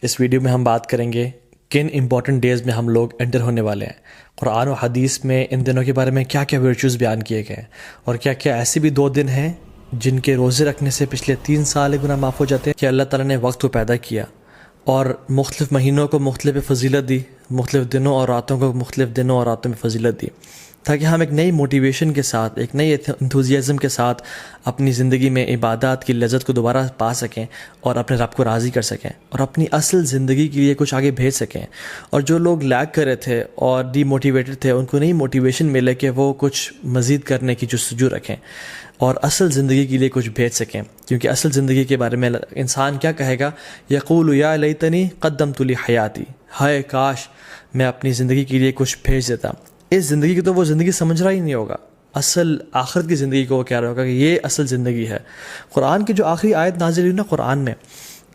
اس video میں ہم بات کریں گے کن امپورٹنٹ ڈیز میں ہم لوگ انٹر ہونے والے ہیں، قرآن و حدیث میں ان دنوں کے بارے میں کیا کیا ورچوز بیان کیے گئے ہیں، اور کیا کیا ایسے بھی 2 دن ہیں جن کے روزے رکھنے سے پچھلے 3 سال گناہ معاف ہو جاتے ہیں کہ اللہ تعالیٰ نے وقت کو پیدا کیا اور مختلف مہینوں کو مختلف فضیلت دی، مختلف دنوں اور راتوں کو مختلف دنوں اور راتوں میں فضیلت دی، تاکہ ہم ایک نئی موٹیویشن کے ساتھ، ایک نئی انتھوزیازم کے ساتھ اپنی زندگی میں عبادات کی لذت کو دوبارہ پا سکیں اور اپنے رب کو راضی کر سکیں اور اپنی اصل زندگی کے لیے کچھ آگے بھیج سکیں۔ اور جو لوگ لیگ کر رہے تھے اور ڈی موٹیویٹڈ تھے، ان کو نئی موٹیویشن ملے کہ وہ کچھ مزید کرنے کی جستجو رکھیں اور اصل زندگی کے لیے کچھ بھیج سکیں، کیونکہ اصل زندگی کے بارے میں انسان کیا کہے گا؟ یقول یا لیتنی قدمت لی حیاتی، ہائے کاش میں اپنی زندگی کے لیے کچھ بھیج دیتا۔ اس زندگی کی تو وہ زندگی سمجھ رہا ہی نہیں ہوگا، اصل آخرت کی زندگی کو وہ کہہ رہا ہوگا کہ یہ اصل زندگی ہے۔ قرآن کی جو آخری آیت نازل ہوئی نا قرآن میں،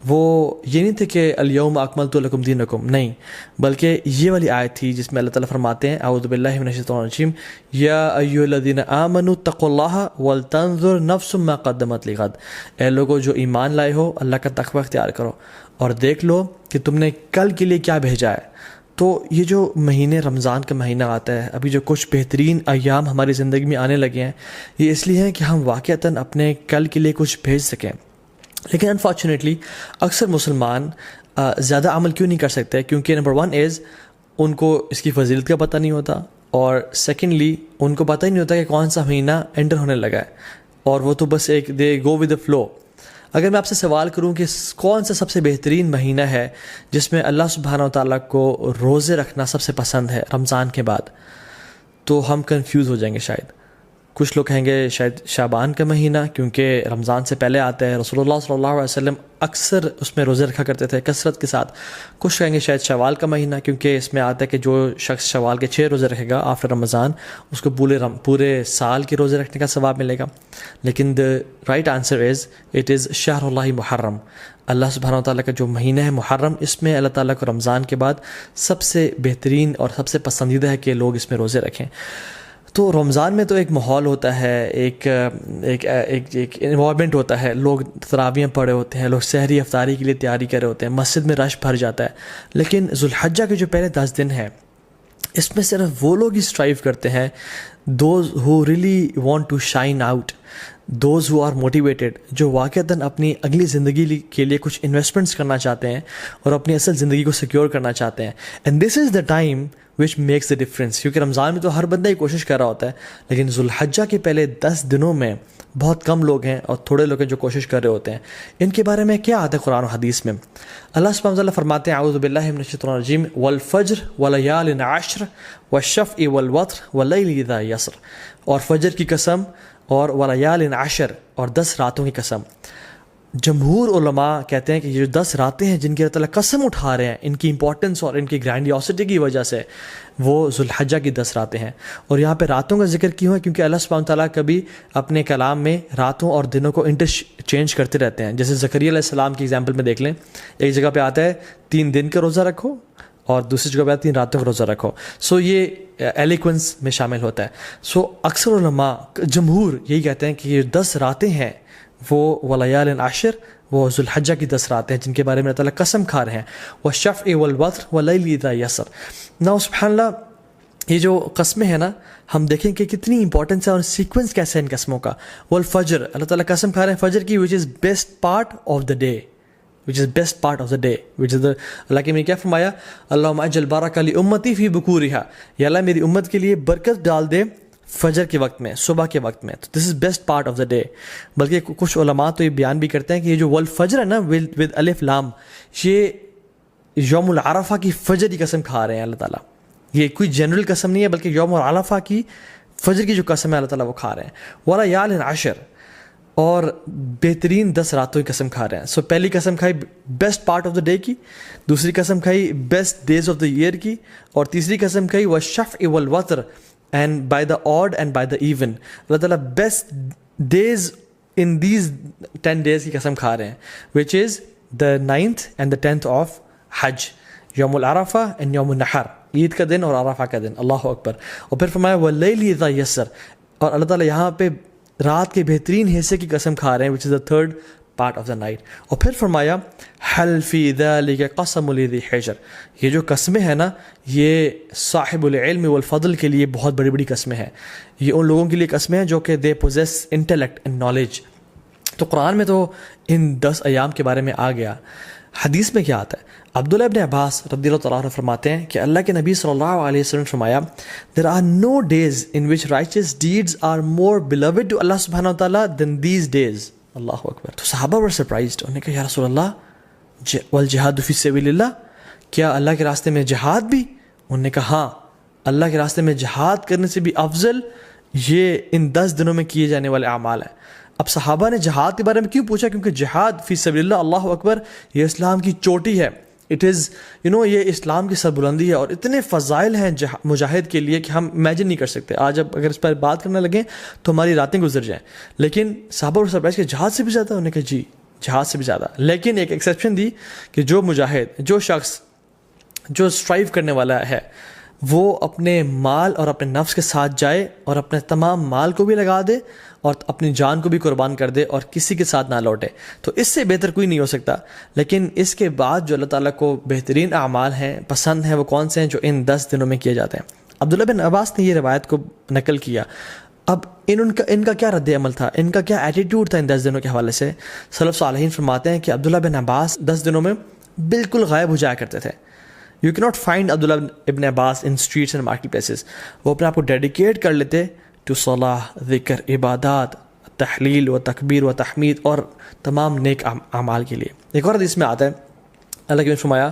وہ یہ نہیں تھے کہ الیوم اکملت لکم دینکم، نہیں، بلکہ یہ والی آیت تھی جس میں اللہ تعالیٰ فرماتے ہیں اعوذ باللہ من الشیطان الرجیم، یا ایھا الذین آمنوا اتقوا اللہ ولتنظر نفس ما قدمت لغد، اے لوگو جو ایمان لائے ہو اللہ کا تقوی اختیار کرو اور دیکھ لو کہ تم نے کل کے لیے کیا بھیجا ہے۔ تو یہ جو مہینے رمضان کا مہینہ آتا ہے، ابھی جو کچھ بہترین ایام ہماری زندگی میں آنے لگے ہیں، یہ اس لیے ہیں کہ ہم واقعتاً اپنے کل کے لیے کچھ بھیج سکیں۔ لیکن انفارچونیٹلی اکثر مسلمان زیادہ عمل کیوں نہیں کر سکتے؟ کیونکہ نمبر 1 از ان کو اس کی فضیلت کا پتہ نہیں ہوتا، اور سیکنڈلی ان کو پتہ ہی نہیں ہوتا کہ کون سا مہینہ انٹر ہونے لگا ہے، اور وہ تو بس ایک دے گو ود دا فلو۔ اگر میں آپ سے سوال کروں کہ کون سا سب سے بہترین مہینہ ہے جس میں اللہ سبحانہ و تعالیٰ کو روزے رکھنا سب سے پسند ہے رمضان کے بعد، تو ہم کنفیوز ہو جائیں گے شاید۔ کچھ لوگ کہیں گے شاید شعبان کا مہینہ، کیونکہ رمضان سے پہلے آتا ہے، رسول اللہ صلی اللہ علیہ وسلم اکثر اس میں روزے رکھا کرتے تھے کثرت کے ساتھ۔ کچھ کہیں گے شاید شوال کا مہینہ، کیونکہ اس میں آتا ہے کہ جو شخص شوال کے 6 روزے رکھے گا آفٹر رمضان، اس کو پورے سال کے روزے رکھنے کا ثواب ملے گا۔ لیکن the right answer is it is شہر اللہ محرم، اللہ سبحانہ و تعالیٰ کا جو مہینہ ہے محرم، اس میں اللہ تعالیٰ کو رمضان کے بعد سب سے بہترین اور سب سے پسندیدہ ہے کہ لوگ اس میں روزے رکھیں۔ تو رمضان میں تو ایک ماحول ہوتا ہے، ایک انوائرمنٹ ہوتا ہے، لوگ تراویح پڑھے ہوتے ہیں، لوگ سحری افطاری کے لیے تیاری کر رہے ہوتے ہیں، مسجد میں رش بھر جاتا ہے۔ لیکن ذوالحجہ کے جو پہلے 10 دن ہیں، اس میں صرف وہ لوگ ہی اسٹرائیو کرتے ہیں، those who really want to shine out, those who are motivated, جو واقعتاً اپنی اگلی زندگی کے لیے کچھ انویسٹمنٹس کرنا چاہتے ہیں اور اپنی اصل زندگی کو سیکیور کرنا چاہتے ہیں۔ And this is the time which makes the difference, کیونکہ رمضان میں تو ہر بندہ ہی کوشش کر رہا ہوتا ہے، لیکن ذوالحجہ کے پہلے 10 دنوں میں بہت کم لوگ ہیں اور تھوڑے لوگ ہیں جو کوشش کر رہے ہوتے ہیں۔ ان کے بارے میں کیا آتا ہے قرآن و حدیث میں؟ اللہ سبحانہ وتعالیٰ فرماتے ہیں اعوذ باللہ من الشیطان الرجیم، والفجر ولیال عشر والشفع والوتر واللیل اذا یسر، اور فجر کی قسم اور ولیال عشر، اور 10 راتوں کی قسم۔ جمہور علماء کہتے ہیں کہ یہ جو 10 راتیں ہیں جن کی اللہ تعالیٰ قسم اٹھا رہے ہیں، ان کی امپورٹنس اور ان کی گرینڈیوسٹی کی وجہ سے، وہ ذوالحجہ کی 10 راتیں ہیں۔ اور یہاں پہ راتوں کا ذکر کیوں ہے؟ کیونکہ اللہ سبحانہ تعالیٰ کبھی اپنے کلام میں راتوں اور دنوں کو انٹرچینج کرتے رہتے ہیں۔ جیسے زکریا علیہ السلام کی ایگزامپل میں دیکھ لیں، ایک جگہ پہ آتا ہے 3 دن کا روزہ رکھو، اور دوسری جگہ پہ 3 راتوں کا روزہ رکھو۔ سو یہ ایلیکوینس میں شامل ہوتا ہے۔ سو اکثر علماء جمہور یہی کہتے ہیں کہ یہ 10 راتیں ہیں وہ ولیال عشر، وہ ذوالحجہ کی 10 راتیں ہیں جن کے بارے میں اللہ تعالیٰ قسم کھا رہے ہیں، والشفع والوتر واللیل اذا یسر۔ نا سبحان اللہ، یہ جو قسمیں ہیں نا، ہم دیکھیں کہ کتنی امپورٹنس ہے اور سیکوینس کیسے ہے ان قسموں کا۔ والفجر، اللہ تعالیٰ قسم کھا رہے ہیں فجر کی، which is best part of the day، which is best part of the day، which is the، اللہ کے میں کیا فرمایا؟ اللہم اجل بارک لامتی فی بکورہا، یا اللہ میری امت کے لیے برکت ڈال دے فجر کے وقت میں، صبح کے وقت میں۔ تو this is best part of the day. بلکہ کچھ علماء تو یہ بیان بھی کرتے ہیں کہ یہ جو والفجر ہے نا ود الف لام، یہ یوم العرفہ کی فجر کی قسم کھا رہے ہیں اللہ تعالیٰ۔ یہ کوئی جنرل قسم نہیں ہے، بلکہ یوم العرفہ کی فجر کی جو قسم ہے اللہ تعالیٰ وہ کھا رہے ہیں۔ ولیال عشر، اور بہترین 10 راتوں کی قسم کھا رہے ہیں۔ سو پہلی قسم کھائی best part of the day کی، دوسری قسم کھائی best days of the year کی، اور تیسری قسم کھائی والشفع والوتر، and by the odd and by the even، اللہ تعالیٰ best days in these 10 days کی قسم کھا رہے ہیں، which is the 9th and the 10th of حج، یوم العرفہ and یوم النحر، عید کا دن اور عرفہ کا دن، اللہ اکبر۔ اور پھر فرمایا واللیل اذا یسر، اور اللہ تعالیٰ یہاں پہ رات کے بہترین حصے کی قسم کھا رہے ہیں، which is the 3rd part of the night. اور پھر فرمایا حل فی ذلک قسم لذی حجر، یہ جو قسمیں ہیں نا یہ صاحب العلم والفضل کے لیے بہت بڑی بڑی قسمیں ہیں، یہ ان لوگوں کے لیے قسمیں ہیں جو کہ they possess intellect and knowledge. تو قرآن میں تو ان 10 ایام کے بارے میں آ گیا. حدیث میں کیا آتا ہے؟ عبداللہ ابن عباس رضی اللہ تعالیٰ عنہ فرماتے ہیں کہ اللہ کے نبی صلی اللہ علیہ وسلم فرمایا there are no days in which righteous deeds are more beloved to Allah subhanahu wa ta'ala than these days. اللہ اکبر. تو صحابہ were surprised. انہوں نے کہا یا رسول اللہ والجہاد فی سبیل اللہ، کیا اللہ کے راستے میں جہاد بھی؟ انہوں نے کہا ہاں، اللہ کے راستے میں جہاد کرنے سے بھی افضل یہ ان 10 دنوں میں کیے جانے والے اعمال ہیں. اب صحابہ نے جہاد کے بارے میں کیوں پوچھا؟ کیونکہ جہاد فی سبیل اللہ، اللہ اکبر، یہ اسلام کی چوٹی ہے. اٹ از یہ اسلام کی سربلندی ہے، اور اتنے فضائل ہیں مجاہد کے لیے کہ ہم امیجن نہیں کر سکتے. آج اب اگر اس پر بات کرنے لگیں تو ہماری راتیں گزر جائیں. لیکن صحابہ اور سرپرائز کہ جہاد سے بھی زیادہ؟ انہوں نے کہا جی جہاد سے بھی زیادہ. لیکن ایک ایکسیپشن دی کہ جو مجاہد، جو شخص جو اسٹرائیو کرنے والا ہے، وہ اپنے مال اور اپنے نفس کے ساتھ جائے اور اپنے تمام مال کو بھی لگا دے اور اپنی جان کو بھی قربان کر دے اور کسی کے ساتھ نہ لوٹے، تو اس سے بہتر کوئی نہیں ہو سکتا. لیکن اس کے بعد جو اللہ تعالیٰ کو بہترین اعمال ہیں، پسند ہیں، وہ کون سے ہیں؟ جو ان 10 دنوں میں کیے جاتے ہیں. عبداللہ بن عباس نے یہ روایت کو نقل کیا. اب ان کا کیا رد عمل تھا، ان کا کیا ایٹیٹیوڈ تھا ان 10 دنوں کے حوالے سے؟ سلف صالحین فرماتے ہیں کہ عبداللہ بن عباس 10 دنوں میں بالکل غائب ہو جایا کرتے تھے. یو کی ناٹ فائنڈ عبداللہ ابن عباس ان اسٹریٹس اینڈ مارکیٹ پلیسز. وہ اپنے آپ کو ڈیڈیکیٹ کر لیتے ٹو صلاح، ذکر، عبادات، تحلیل و تکبیر و تحمید اور تمام نیک اعمال کے لیے. ایک اور حدیث میں آتا ہے اللہ کے فرمایا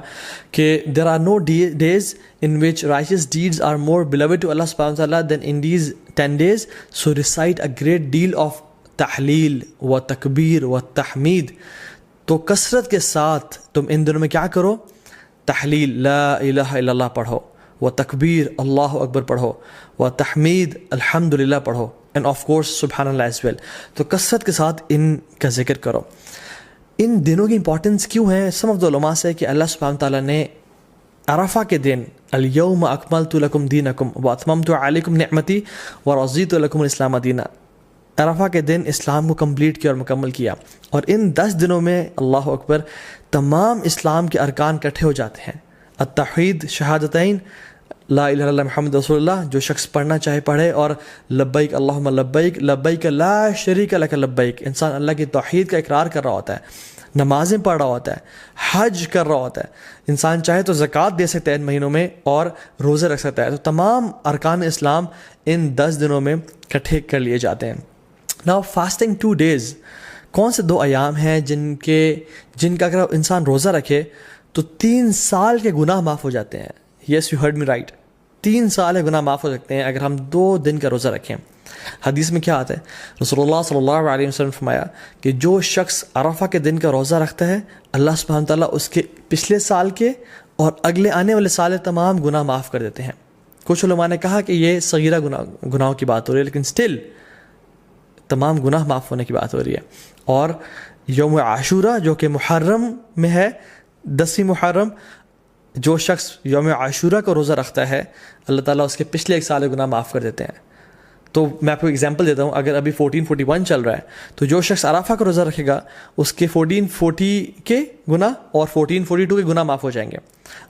کہ there are no days in which righteous deeds are more beloved to Allah subhanahu wa ta'ala than in these 10 days, so recite a great deal of تحلیل و تکبیر و تحمید. تو کثرت کے ساتھ تم ان دنوں میں کیا کرو؟ تحلیل لا الہ الا اللہ پڑھو، و تکبیر اللہ اکبر پڑھو، و تحمید الحمدللہ پڑھو، اینڈ آف کورس سبحان اللہ ایز ویل. تو کثرت کے ساتھ ان کا ذکر کرو. ان دنوں کی امپورٹنس کیوں ہے؟ سم آف دا علماء سے کہ اللہ سبحانہ تعالیٰ نے عرفہ کے دن الیوم اکملت لکم دینکم واتممت علیکم نعمتی ورضیت لکم الاسلام دینا، عرفہ کے دن اسلام کو کمپلیٹ کیا اور مکمل کیا. اور ان 10 دنوں میں اللہ اکبر تمام اسلام کے ارکان اکٹھے ہو جاتے ہیں. التوحید، شہادتین، لا الہ الا اللہ محمد رسول اللہ، جو شخص پڑھنا چاہے پڑھے، اور لبیک اللہم لبیک لبیک لا شریک لک لبیک. انسان اللہ کی توحید کا اقرار کر رہا ہوتا ہے، نمازیں پڑھ رہا ہوتا ہے، حج کر رہا ہوتا ہے. انسان چاہے تو زکوٰۃ دے سکتا ہے ان مہینوں میں اور روزے رکھ سکتا ہے. تو تمام ارکان اسلام ان 10 دنوں میں اکٹھے کر لیے جاتے ہیں. ناؤ فاسٹنگ 2 days، کون سے 2 ایام ہیں جن کا اگر انسان روزہ رکھے تو 3 سال کے گناہ معاف ہو جاتے ہیں. Yes you heard me right, 3 سال کے گناہ معاف ہو سکتے ہیں اگر ہم 2 دن کا روزہ رکھیں. حدیث میں کیا آتا ہے؟ رسول اللہ صلی اللہ علیہ وسلم فرمایا کہ جو شخص عرفہ کے دن کا روزہ رکھتا ہے اللہ سبحانہ تعالیٰ اس کے پچھلے سال کے اور اگلے آنے والے سال کے تمام گناہ معاف کر دیتے ہیں. کچھ علماء نے کہا کہ یہ صغیرہ گناہوں کی بات ہو رہی ہے، لیکن سٹل تمام گناہ معاف ہونے کی بات ہو رہی ہے. اور یوم عاشورہ جو کہ محرم میں ہے، 10 محرم، جو شخص یوم عاشورہ کا روزہ رکھتا ہے اللہ تعالیٰ اس کے پچھلے 1 سال کے گناہ معاف کر دیتے ہیں. تو میں آپ کو ایگزامپل دیتا ہوں. اگر ابھی 1441 چل رہا ہے تو جو شخص عرفہ کا روزہ رکھے گا اس کے 1440 کے گناہ اور 1442 کے گناہ معاف ہو جائیں گے.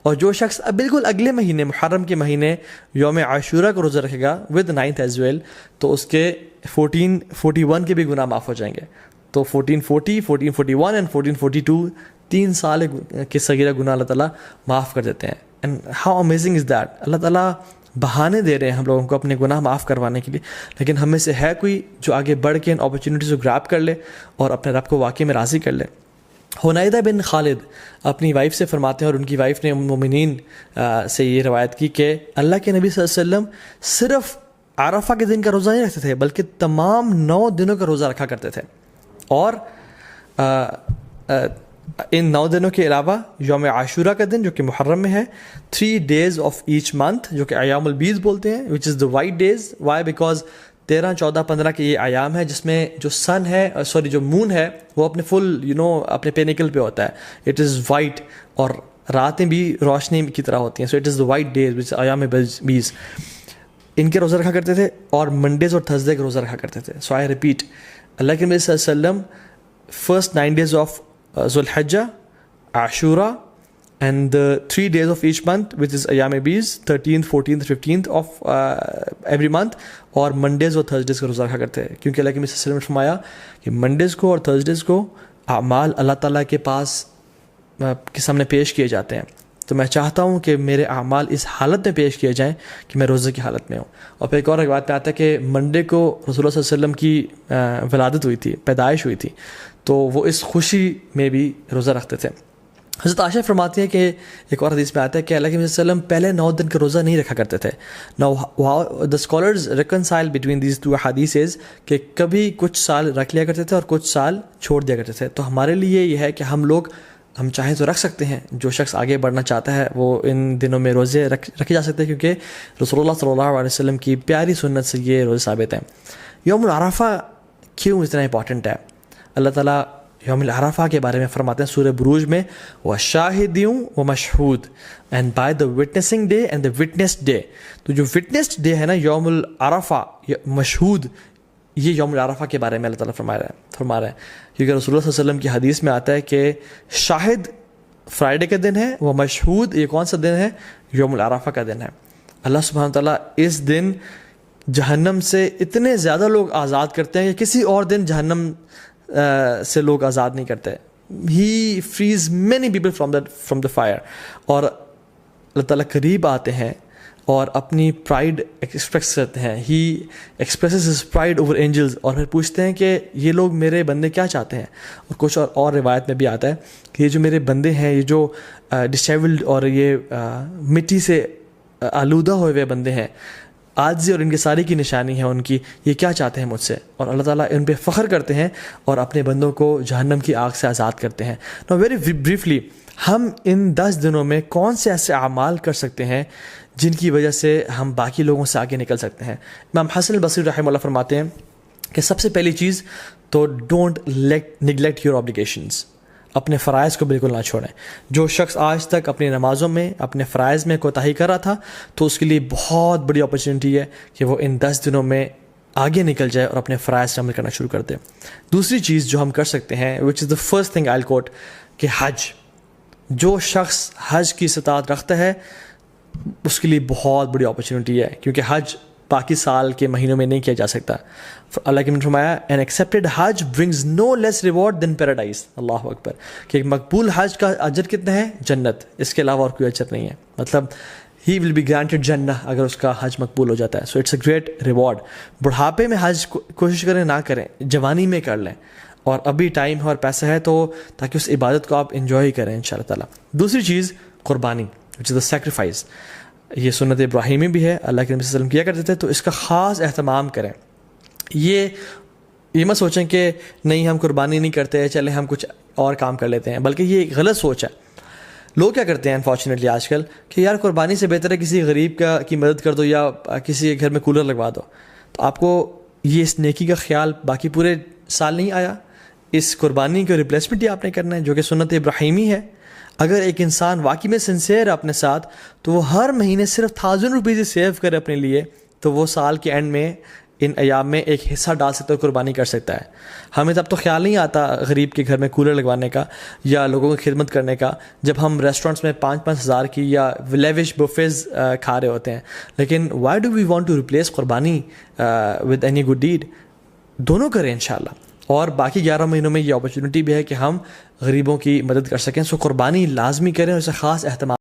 اور جو شخص بالکل اگلے مہینے محرم کے مہینے یوم عاشورہ کا روزہ رکھے گا ود 9th ایز ویل، تو اس کے 1441 کے بھی گناہ معاف ہو جائیں گے. تو 1440، 1441 اینڈ 1442 3 سال کے صغیرہ گناہ اللہ تعالیٰ معاف کر دیتے ہیں. And how amazing is that. اللہ تعالیٰ بہانے دے رہے ہیں ہم لوگوں کو اپنے گناہ معاف کروانے کے لیے، لیکن ہم میں سے ہے کوئی جو آگے بڑھ کے ان اپرچونیٹیز کو گراب کر لے اور اپنے رب کو واقعی میں راضی کر لے. حنیدہ بن خالد اپنی وائف سے فرماتے ہیں، اور ان کی وائف نے ام المؤمنین سے یہ روایت کی کہ اللہ کے نبی صلی اللہ علیہ وسلم صرف عرفہ کے دن کا روزہ نہیں رکھتے تھے بلکہ تمام 9 دنوں کا روزہ رکھا کرتے تھے. اور ان 9 دنوں کے علاوہ یوم عاشورہ کا دن جو کہ محرم میں ہے، 3 days of each month جو کہ ایام البیض بولتے ہیں، which is the white days. why? because 13، 14، 15 کے یہ ایام ہے جس میں جو سن ہے جو مون ہے وہ اپنے فل اپنے پینیکل پہ ہوتا ہے. اٹ از وائٹ اور راتیں بھی روشنی کی طرح ہوتی ہیں. So it is the white days which ایام بیض. ان کے روزہ رکھا کرتے تھے اور منڈیز اور تھرسڈے کے روزہ رکھا کرتے تھے. سو آئی ریپیٹ، اللہ کے نبی صلی اللہ علیہ وسلم first 9 days of Zulhijjah, Ashura, and the 3 days of each month, which is Ayyam Beez, 13th, 14th, 15th of every month, اور منڈیز اور تھرسڈیز کا روزہ رکھا کرتے ہیں. کیونکہ اللہ کے نبی صلی اللہ علیہ وسلم نے فرمایا کہ منڈیز کو اور تھرسڈیز کو اعمال اللہ تعالیٰ کے پاس کے سامنے پیش کیے جاتے ہیں. تو میں چاہتا ہوں کہ میرے اعمال اس حالت میں پیش کیے جائیں کہ میں روزے کی حالت میں ہوں. اور پھر ایک اور روایت میں آتا ہے کہ منڈے کو رسول اللہ صلی اللہ علیہ وسلم کی ولادت ہوئی تھی، پیدائش ہوئی تھی، تو وہ اس خوشی میں بھی روزہ رکھتے تھے. حضرت عائشہ فرماتی ہیں کہ ایک اور حدیث میں آتا ہے کہ اللہ کے نبی صلی اللہ علیہ وسلم پہلے 9 دن کا روزہ نہیں رکھا کرتے تھے. Now the scholars reconcile between these two hadiths کہ کبھی کچھ سال رکھ لیا کرتے تھے اور کچھ سال چھوڑ دیا کرتے تھے. تو ہمارے لیے یہ ہے کہ ہم چاہیں تو رکھ سکتے ہیں. جو شخص آگے بڑھنا چاہتا ہے وہ ان دنوں میں روزے رکھے جا سکتے ہیں، کیونکہ رسول اللہ صلی اللہ علیہ وسلم کی پیاری سنت سے یہ روزے ثابت ہیں. یوم العرفہ کیوں اتنا امپورٹنٹ ہے؟ اللہ تعالیٰ یوم العرفہ کے بارے میں فرماتے ہیں سورہ بروج میں، وَشَاهِدٍ وَمَشْهُودٍ and by the witnessing day and the witnessed day. تو جو وٹنسڈ ڈے ہے نا یوم العرفہ، مشہود، یہ یوم العرفہ کے بارے میں اللہ تعالیٰ فرما رہا ہے. کیونکہ رسول اللہ صلی اللہ علیہ وسلم کی حدیث میں آتا ہے کہ شاہد فرائیڈے کا دن ہے، وہ مشہود یہ کون سا دن ہے؟ یوم العرفہ کا دن ہے. اللہ سبحانہ تعالیٰ اس دن جہنم سے اتنے زیادہ لوگ آزاد کرتے ہیں کہ کسی اور دن جہنم سے لوگ آزاد نہیں کرتے. He frees many people from the fire. اور اللہ تعالیٰ قریب آتے ہیں اور اپنی پرائڈ ایکسپریس کرتے ہیں. He expresses his pride over angels, اور پھر پوچھتے ہیں کہ یہ لوگ میرے بندے کیا چاہتے ہیں. اور کچھ اور روایت میں بھی آتا ہے کہ یہ جو میرے بندے ہیں، یہ جو ڈسیبلڈ اور یہ مٹی سے آلودہ ہوئے ہوئے بندے ہیں، عاجزی اور ان کی ساری کی نشانی ہے ان کی، یہ کیا چاہتے ہیں مجھ سے. اور اللہ تعالیٰ ان پہ فخر کرتے ہیں اور اپنے بندوں کو جہنم کی آگ سے آزاد کرتے ہیں. نو ویری بریفلی، ہم ان 10 دنوں میں کون سے ایسے اعمال کر سکتے ہیں جن کی وجہ سے ہم باقی لوگوں سے آگے نکل سکتے ہیں؟ امام حسن البصری رحمہ اللہ فرماتے ہیں کہ سب سے پہلی چیز تو ڈونٹ نیگلیکٹ یور آبلیگیشنز. اپنے فرائض کو بالکل نہ چھوڑیں. جو شخص آج تک اپنی نمازوں میں اپنے فرائض میں کوتاہی کر رہا تھا تو اس کے لیے بہت بڑی اپرچونیٹی ہے کہ وہ ان 10 دنوں میں آگے نکل جائے اور اپنے فرائض سے عمل کرنا شروع کر دے. دوسری چیز جو ہم کر سکتے ہیں، وچ از دا فرسٹ تھنگ آئی ول کوٹ، کہ حج. جو شخص حج کی استطاعت رکھتا ہے اس کے لیے بہت بڑی اپرچونیٹی ہے، کیونکہ حج باقی سال کے مہینوں میں نہیں کیا جا سکتا. اللہ کے نے فرمایا این ایکسیپٹیڈ حج برنگز نو لیس ریوارڈ دین پیراڈائز. اللہ اکبر. کہ ایک مقبول حج کا اجر کتنا ہے؟ جنت، اس کے علاوہ اور کوئی اجر نہیں ہے. مطلب ہی ول بی گرانٹیڈ جنہ اگر اس کا حج مقبول ہو جاتا ہے. So it's a great reward. بڑھاپے میں حج کوشش کریں نہ کریں، جوانی میں کر لیں، اور ابھی ٹائم ہے اور پیسہ ہے تو تاکہ اس عبادت کو آپ انجوائے کریں ان شاء اللہ تعالیٰ. دوسری چیز قربانی، وچ از دا سیکریفائس. یہ سنت ابراہیمی بھی ہے، اللہ کے نبی صلی اللہ علیہ وسلم کیا کرتے تھے، تو اس کا خاص اہتمام کریں. یہ مت سوچیں کہ نہیں ہم قربانی نہیں کرتے، چلیں ہم کچھ اور کام کر لیتے ہیں، بلکہ یہ ایک غلط سوچ ہے. لوگ کیا کرتے ہیں انفارچونیٹلی آج کل کہ یار قربانی سے بہتر ہے کسی غریب کی مدد کر دو یا کسی کے گھر میں کولر لگوا دو. تو آپ کو یہ اس نیکی کا خیال باقی پورے سال نہیں آیا. اس قربانی کے ریپلیسمنٹ ہی آپ نے کرنا ہے، جو کہ سنت ابراہیمی ہے. اگر ایک انسان واقعی میں سنسیئر ہے اپنے ساتھ تو وہ ہر مہینے صرف 1000 روپیز سیو کرے اپنے لیے، تو وہ سال کے اینڈ میں ان ایام میں ایک حصہ ڈال سکتا ہے، قربانی کر سکتا ہے. ہمیں تب تو خیال نہیں آتا غریب کے گھر میں کولر لگوانے کا یا لوگوں کی خدمت کرنے کا، جب ہم ریسٹورینٹس میں 5-5 ہزار کی یا لیوش بفیز کھا رہے ہوتے ہیں. لیکن why do we want to replace قربانی ود اینی گڈ ڈیڈ؟ دونوں کریں انشاءاللہ. اور باقی 11 مہینوں میں یہ اپرچونیٹی بھی ہے کہ ہم غریبوں کی مدد کر سکیں. سو قربانی لازمی کریں اور اسے خاص اہتمام